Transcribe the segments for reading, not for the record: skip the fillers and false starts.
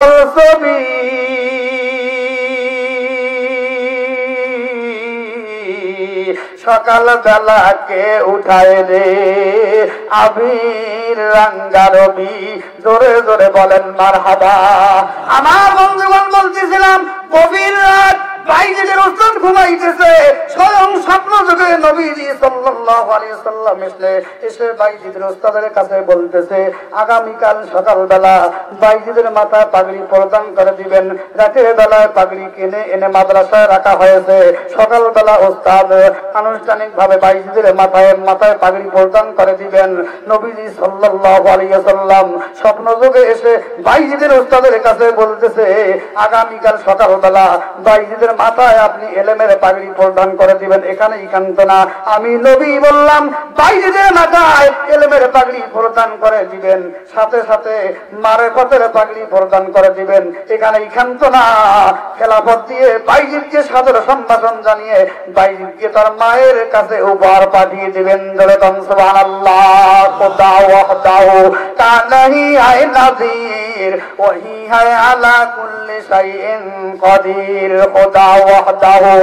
ছবি সকাল বেলাকে উঠায় রে আবির রাঙ্গা রবি, জোরে জোরে বলেন মারহাবা। আমার বন্ধুগণ বলতেছিলাম, গভীর রাত বাইজিদের উস্তাদ ঘুমাইতেছে, স্বয়ং স্বপ্ন যুগে নবীজি সাল্লাল্লাহু আলাইহি ওয়াসাল্লাম এসে বাইজিদের উস্তাদের কাছে বলতেছে, আগামীকাল সকালবেলা বাইজিদের মাথা পাগড়ি প্রদান করে দিবেন। রাতের বেলায় পাগড়ি কিনে এনে মাদ্রাসায় রাখা হয়েছে, সকালবেলা উস্তাদ আনুষ্ঠানিক ভাবে বাইজিদের মাথায় পাগড়ি প্রদান করে দিবেন। নবীজি সাল্লাল্লাহু আলাইহি ওয়াসাল্লাম স্বপ্ন যুগে এসে বাইজিদের উস্তাদের কাছে বলতেছে, আগামীকাল সকালবেলা বাইজিদের মাথায় আপনি এলেমের পাগড়ি প্রদান করে দিবেন। এখানে একান্ত না, আমি নবী বললাম বাইজিদের মাথায় এলেমের পাগড়ি প্রদান করে দিবেন, সাথে সাথে মারেফতের পাগড়ি প্রদান করে দিবেন। এখানে একান্ত না, খেলাফত দিয়ে বাইজিদকে সাদর সম্ভাষণ জানিয়ে বাইজিদকে তার মায়ের কাছে উপহার পাঠিয়ে দিবেন। সুবহানাল্লাহ। খুদা ওয়াহদাহু কানাহি আয় নাযীর ওয়াহি হায় আলা কুল্লি শাইইন কাদির। খুদা ওয়াহদাহু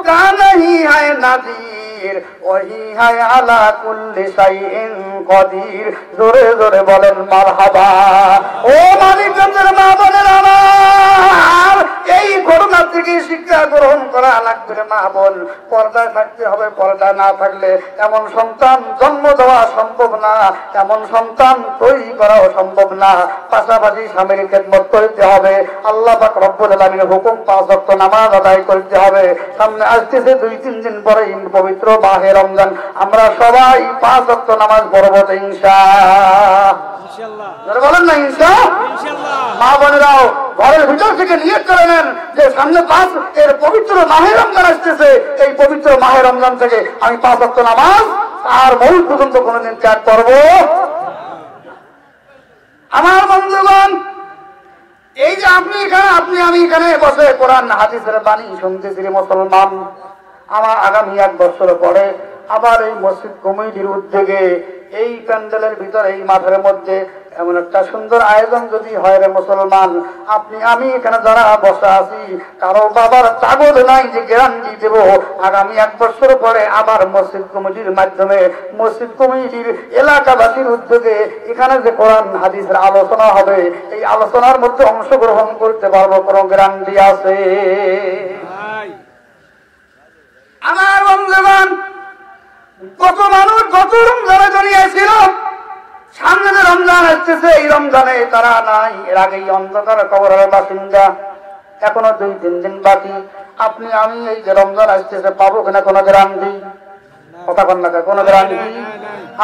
কানাহি আয় নাযীর ওয়াহি হায় আলা কুল্লি শাইইন কাদির। জোরে জোরে বলেন মারহাবা। ও মানিকগঞ্জের মা বোনেরা আমার, এই ঘটনা থেকে শিক্ষা গ্রহণ করা লাগবে। মা বোন, পর্দায় থাকতে হবে, পর্দা না থাকলে এমন সন্তান জন্ম দেওয়া সম্ভব না, এমন সন্তান তৈরি করাও সম্ভব না। পাশাপাশি স্বামীর খেদমত করতে হবে, আল্লাহ পাক রব্বুল আলামিনের হুকুম 5 ওয়াক্ত নামাজ আদায় করতে হবে। সামনে আসতেছে 2-3 দিন পরে পবিত্র মাহে রমজান, আমরা সবাই 5 ওয়াক্ত নামাজ পড়ব ইনশাআল্লাহ। বলেন না ইনশাআল্লাহ। মা বোনেরাও ঘরের ভিতর থেকে নিয়ত করে নেন যে সামনে 5 এর পবিত্র মাহে রমজান আসতেছে, এই পবিত্র মাহে রমজান থেকে আমি 5 ওয়াক্ত নামাজ আর মৌত পর্যন্ত কোনদিন ত্যাগ করব। আমার বন্ধুগণ, এই যে আমি এখানে বসে কোরআন হাদিসের বাণী শুনতেছি মুসলমান, আমার আগামী 1 বছর পরে আবার এই মসজিদ কমিটির উদ্যোগে এই প্যান্ডেলের ভিতরে এই মাঠের মধ্যে এমন একটা সুন্দর আয়োজন যদি হয় রে মুসলমান, আমি এখানে যারা বসা আছি কারো বাবার কাগজ নাই যে গ্যারান্টি দেব আগামী 1 বছর পরে আবার মসজিদ কমিটির মাধ্যমে, মসজিদ কমিটির এলাকাবাসীর উদ্যোগে এখানে যে কোরআন হাদিসের আলোচনা হবে, এই আলোচনার মধ্যে অংশগ্রহণ করতে পারবো, কোনো গ্যারান্টি আছে? আমার বন্ধুগণ, কত মানুষ গত রমজানে দুনিয়ায়, সামনে যে রমজান আসতেছে এই রমজানে তারা নাই, এর আগেই অন্ধকার কবরের বাসিন্দা, এখনো 2-3 দিন বাকি। আমি এই যে রমজান আসতেছে পাবো কিনা কোনো গ্যারান্টি? কথা বল না, কোনো গ্যারান্টি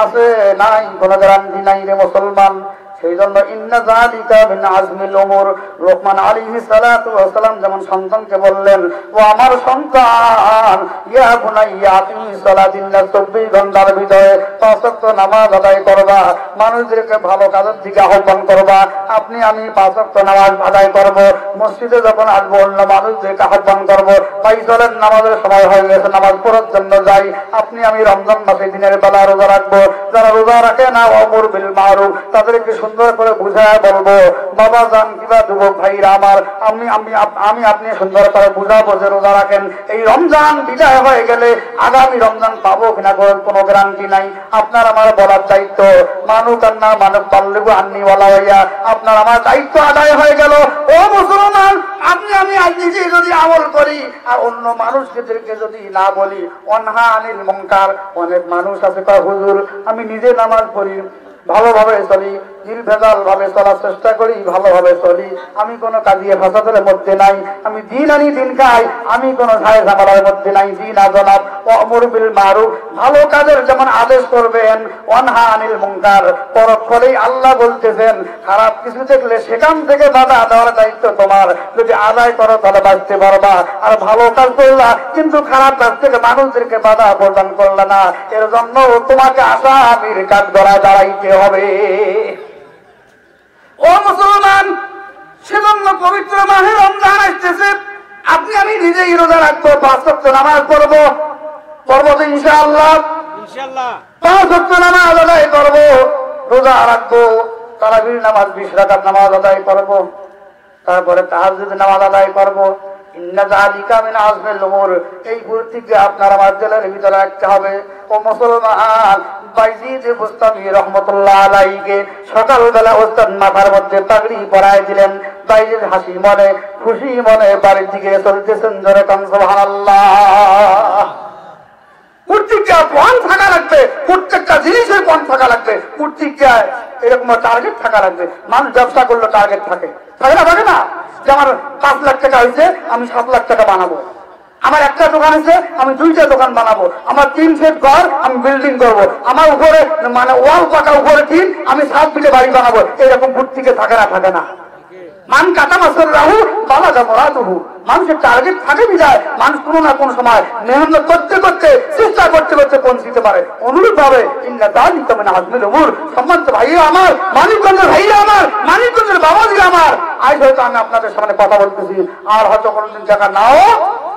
আছে? নাই, কোনো গ্যারান্টি নাই রে মুসলমান। সেই জন্য ইন্না যালিকা মিন আজমিল উমুর, লোকমান আলাইহিস সালাতু ওয়াস সালাম যেমন সন্তানকে বললেন, ও আমার সন্তান, ইয়া বুনাইয়া আকিমিস সালাতিন 24 ঘন্টার ভিতরে 5 ওয়াক্ত নামাজ আদায় করবা, মানুষদেরকে ভালো কাজের দিকে আহ্বান করবা। আমি 5 ওয়াক্ত নামাজ আদায় করব, মসজিদে যখন আসবো অন্য মানুষদেরকে আহ্বান করব, ভাই চলেন নামাজের সময় হয়ে গেছে, নামাজ পড়ার জন্য যাই। আমি রমজান মাসে দিনের বেলা রোজা রাখবো, যারা রোজা রাখে না ওয়ামুর বিল মারুফ, তাদেরকে সুন্দর করে বুঝায় বলবো, বাবা জান কিবা যুবক ভাইরা আমার, আপনি সুন্দর করে বুঝাবো যে রোজা রাখেন। এই রমজান বিদায় হয়ে গেলে আগামী রমজান পাবো কিনা কোনো গ্যারান্টি নাই। আপনার আমার বলার দায়িত্ব, মানুক আর না মানুক পাল্লু আন্নি বলা হইয়া আপনার আমার দায়িত্ব আদায় হয়ে গেল। ও মুসলমান, আমি আজ নিজে যদি আমল করি আর অন্য মানুষদেরকে যদি না বলি, অনহা আনিল মুনকার, অনেক মানুষ আছে কয় হুজুর আমি নিজে নামাজ পড়ি, ভালোভাবে চলি, নির্ভেজাল ভাবে চলার চেষ্টা করি, ভালোভাবে চলি, আমি কোনো কাজিয়ে ফাসাদের মধ্যে নাই, আমি দিন আনি দিন খাই, আমি কোনো ঝায় ঝামেলার মধ্যে নাই। দিন আজনাব ওয়ামুর বিল মারুফ, ভালো কাজের যেমন আদেশ করবেন, ওয়ানহা আনিল মুনকার, পরক্ষণেই আল্লাহ বলতেছেন খারাপ কিছু দেখলে সেখান থেকে বাধা দেওয়ার দায়িত্ব তোমার। যদি আদায় করো তাহলে বাঁচতে পারবা, আর ভালো কাজ করলা কিন্তু খারাপ কাজ থেকে মানুষদেরকে বাধা প্রদান করলা না, এর জন্য তোমাকে আসামির কাঠ গড়ায় দাঁড়াইতে হবে। ও মুসলমান, সেজন্য পবিত্র মাহে রমজান আসতেছে, আমি নিজেই রোজা রাখবো, 5 ওয়াক্ত নামাজ পড়বো তো ইনশাআল্লাহ। 5 ওয়াক্ত নামাজ আদায় করবো, রোজা রাখবো, তারাবির নামাজ 20 রাকাত নামাজ আদায় করব, তারপরে তাহাজ্জুদ নামাজ আদায় করব। ইন্না যালিকা মিন আযমিল উমুর, এই প্রতিজ্ঞা আপনার আমার দিলের ভিতরে রাখতে হবে। ও মুসলমান, বাইজিদ বুস্তামি রাহমাতুল্লাহ আলাইহিকে সকালবেলা ওস্তাদ মাথার মধ্যে পাগড়ি পরায় দিলেন। বাইজিদ হাসি মনে খুশি মনে বাড়ির দিকে চলতেছেন, জোরে কান সুবহানাল্লাহ। প্রতিজ্ঞা পণ থাকা লাগবে, প্রত্যেকটা জিনিসের পণ থাকা লাগবে, প্রতিজ্ঞায় এরকম টার্গেট থাকা লাগবে। মানুষ ব্যবসা করলে টার্গেট থাকে, থাকে না? থাকে না? যে আমার 5 লাখ টাকা হয়েছে, আমি 7 লাখ টাকা বানাবো। আমার একটা দোকান আছে, আমি 2টা দোকান বানাবো। আমার 3 ফিট ঘর, আমি বিল্ডিং করবো। আমার উপরে মানে ওয়াল পাকা, উপরে 3, আমি 7 ফিটে বাড়ি বানাবো। এরকম প্রতিজ্ঞা থাকে না? থাকে না? মান কাটা মাসের রাহু বাবা যাবরাতুহু, মানুষের টার্গেট থাকে বিদায় মানুষ কোনো না কোনো সময় মেহনত করতে করতে চেষ্টা করতে করতে পৌঁছতে পারে। অনুরূপ ভাবে ইন্না যালিকা মিন আযমিল উমুর, সম্মানিত ভাইরা আমার, মানিকগঞ্জের ভাইরা আমার, মানিকগঞ্জের বাবাজিরা আমার, আজ হয়তো আমি আপনাদের সামনে কথা বলতেছি, আর হয়তো কোনোদিন জায়গা নাও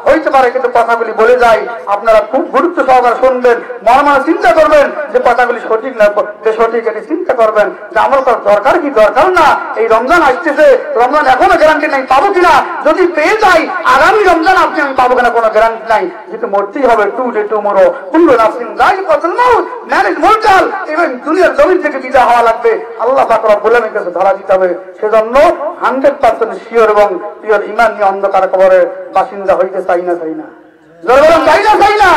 হইতে পারে, কিন্তু কথাগুলি বলে যাই, আপনারা খুব গুরুত্ব সহকারে শুনবেন, মনে মনে চিন্তা করবেন যে কথাগুলি সঠিক না যে সঠিক, এটি চিন্তা করবেন যে আমার দরকার কি দরকার না। এই রমজান আসতেছে, রমজান এখনো গ্যারান্টি নাই পাবো কিনা, যদি পেয়ে যাই আগামী রমজান আপনি আমি পাবো কিনা কোনো গ্যারান্টি নাই, যেহেতু মরতেই হবে। To day tomorrow Kullu নাফসিন যায়িকাতুল Maut, marriage মোরটাল, এবং দুনিয়ার জমিন থেকে বিদায় হওয়া লাগবে, আল্লাহ পাক রব্বুল আলামিনের কাছে ধরা দিতে হবে। সেজন্য 100% শিওর এবং পিওর ঈমান নিয়ে অন্ধকার কবরের বাসিন্দা হইতে চাই না? চাই না? চাই না? চাই না?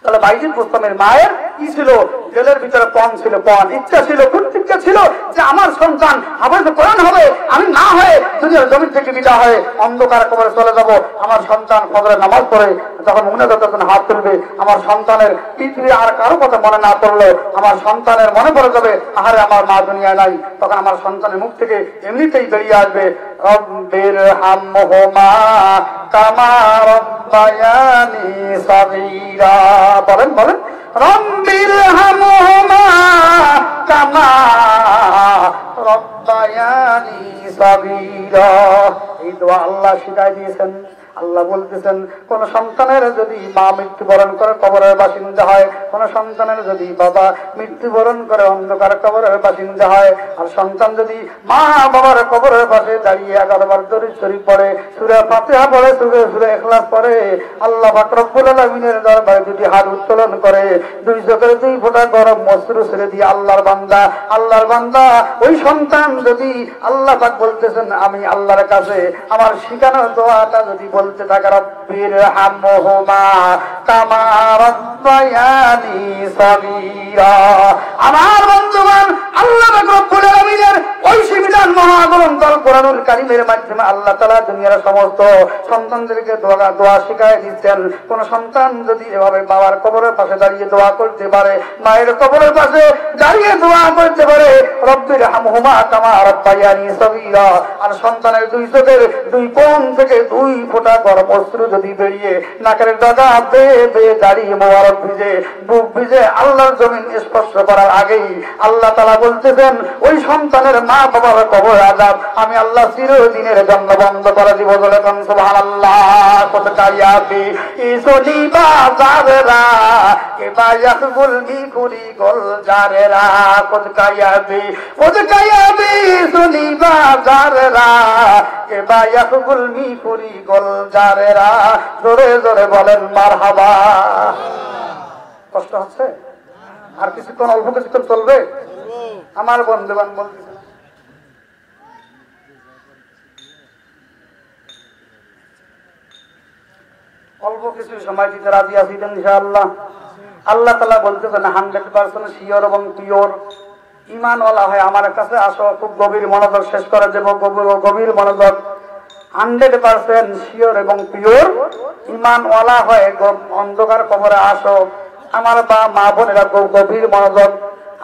তাহলে বাইজিদ বুস্তামের মায়ের কি ছিল? জেলের ভিতরে পণ ছিল, পণ ইচ্ছা ছিল, প্রতিজ্ঞা ছিল যে আমার সন্তান হাফেজ কোরআন হবে, আমি না হয়ে দুনিয়ার জমিন থেকে বিদায় হয়ে অন্ধকার কবরে চলে যাব। আমার সন্তান ফজরের নামাজ পড়ে যখন মুনাজাত যখন হাত তুলবে, আমার সন্তানের পৃথিবী আর কারো কথা মনে না পড়লো, আমার সন্তানের মনে পড়ে যাবে আহারে আমার মা দুনিয়ায় নাই। তখন আমার সন্তানের মুখ থেকে এমনিতেই বেরিয়ে আসবে রব্বির হামহুমা কামা রব্বায়ানি সগীরা। বলেন বলেন, রব্বির হামহুমা কামা রব্বায়ানি সগীরা। এই দোয়া আল্লাহ শিখাই দিয়েছেন। আল্লাহ বলতেছেন, কোন সন্তানের যদি মা মৃত্যুবরণ করে কবরের বাসিন্দা হয়, কোন সন্তানের যদি বাবা মৃত্যুবরণ করে অন্ধকার কবরের বাসিন্দা হয়, আর সন্তান যদি মা বাবার কবরের পাশে দাঁড়িয়ে 11 বার দরুদ শরীফ পড়ে, সূরা ফাতিহা পড়ে, সূরা ইখলাস পড়ে, আল্লাহ পাক রব্বুল আলামিনের দরবারে দুটি হাত উত্তোলন করে, 2 চোখের 2 ফোঁটা গরম অশ্রু ছেড়ে দিয়ে আল্লাহর বান্দা ওই সন্তান যদি আল্লাহ পাক বলতেছেন আমি আল্লাহর কাছে আমার শিখানো দোয়াটা যদি বলতে থাকে, রব্বির হামহুমা কামা রব্বায়ানি সগীরা। আমার বন্ধুগণ, আল্লাহ পাক রব্বুল আলামিনের ওই বিধান মহাগ্রন্থ আল কোরআনুল কারীমের মাধ্যমে আল্লাহ তাআলা দুনিয়ার সমস্ত সন্তানদেরকে দোয়া শিখায় দিচ্ছেন। কোন সন্তান যদি এভাবে বাবার কবরের পাশে দাঁড়িয়ে দোয়া করতে পারে, মায়ের কবরের পাশে দাঁড়িয়ে দোয়া করতে পারে, রব্বির হামহুমা কামা রব্বায়ানি সগীরা, আর সন্তানের 2 চোখের 2 কোণ থেকে 2 ফোঁটা গরম অশ্রু যদি বেরিয়ে নাকের ডগা বেয়ে বেয়ে দাঁড়িয়ে মোবারক ভিজে বুক ভিজে আল্লাহর জমিন স্পর্শ করার আগেই আল্লাহ তাআলা বলতেছেন ওই সন্তানের মা বাবার কবর আযাব আমি আল্লাহ চিরদিনের জন্য বন্ধ করে দিব। বলে সুবহানাল্লাহ। কত কায়াবি ইসনি বাজারেরা কে বায়াকুল মিকুরি গোল জারেরা, কত কায়াবি ইসনি বাজারেরা কে বায়াকুল মিকুরি গোল জারেরা। জোরে জোরে বলেন মারহাবা। কষ্ট হচ্ছে? আর কিছুক্ষণ, অল্প কিছুক্ষণ চলবে। আমার বন্ধুবান বলতেছে অল্প কিছু সময় দিতে রাজি আছি ইনশাআল্লাহ। আল্লাহ তাআলা বলতেছেন 100% শিওর এবং পিওর ঈমানওয়ালা হয় আমার কাছে আসো। খুব গভীর মনোযোগ, শেষ করে দেব গভীর মনোযোগ। 100% শিওর এবং পিওর ঈমানওয়ালা হয় অন্ধকার কবরে আসো। আমার মা বোনেরা গভীর মনোযোগ,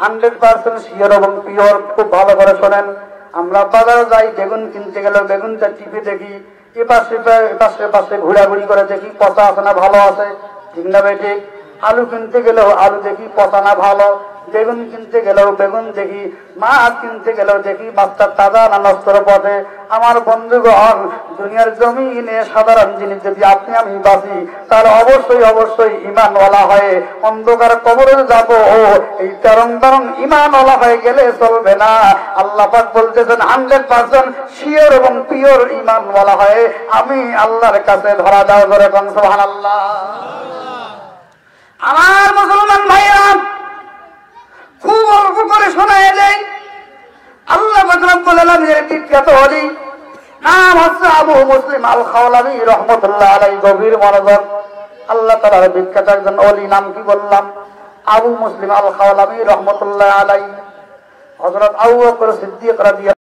100% শিওর এবং পিওর। খুব ভালো করে শোনেন। আমরা বাজারে যাই, বেগুন কিনতে গেলে বেগুনটা টিপে দেখি, এপাশে ঘোরাঘুরি করে দেখি পচা আছে না ভালো আছে, ঠিক না বেঠিক? আলু কিনতে গেলেও আলু দেখি পচা না ভালো, বেগুন কিনতে গেলেও বেগুন দেখি, মাছ কিনতে গেলেও দেখি মাছটা তাজা না নষ্টর পথে। আমার বন্ধুগণ, দুনিয়ার জমিনে সাধারণ জিনিস যদি আপনি আমি বাঁচি, তাহলে অবশ্যই অবশ্যই ইমানওয়ালা হয়ে অন্ধকার কবরে যাব। এই তরং তরং ইমানওয়ালা হয়ে গেলে চলবে না। আল্লাহ পাক বলতেছেন 100% শিওর এবং পিওর ইমানওয়ালা হয়ে আমি আল্লাহর কাছে ধরা দাও। ধরে কোন সুবহানাল্লাহ। আমার মুসলমান ভাইরা, খুব অল্প করে শোনায় দেয়, আল্লাহ রব্বুল আলামিনের বিখ্যাত ওলি নাম হচ্ছে আবু মুসলিম আল খাওলাবী রাহমাতুল্লাহ আলাইহি। গভীর মনোযোগ, আল্লাহ তাআলার বিখ্যাত একজন ওলি, নাম কি বললাম? আবু মুসলিম আল খাওলাবী রাহমাতুল্লাহ আলাইহি। হযরত আবু বকর সিদ্দিক রাদিয়াল্লাহু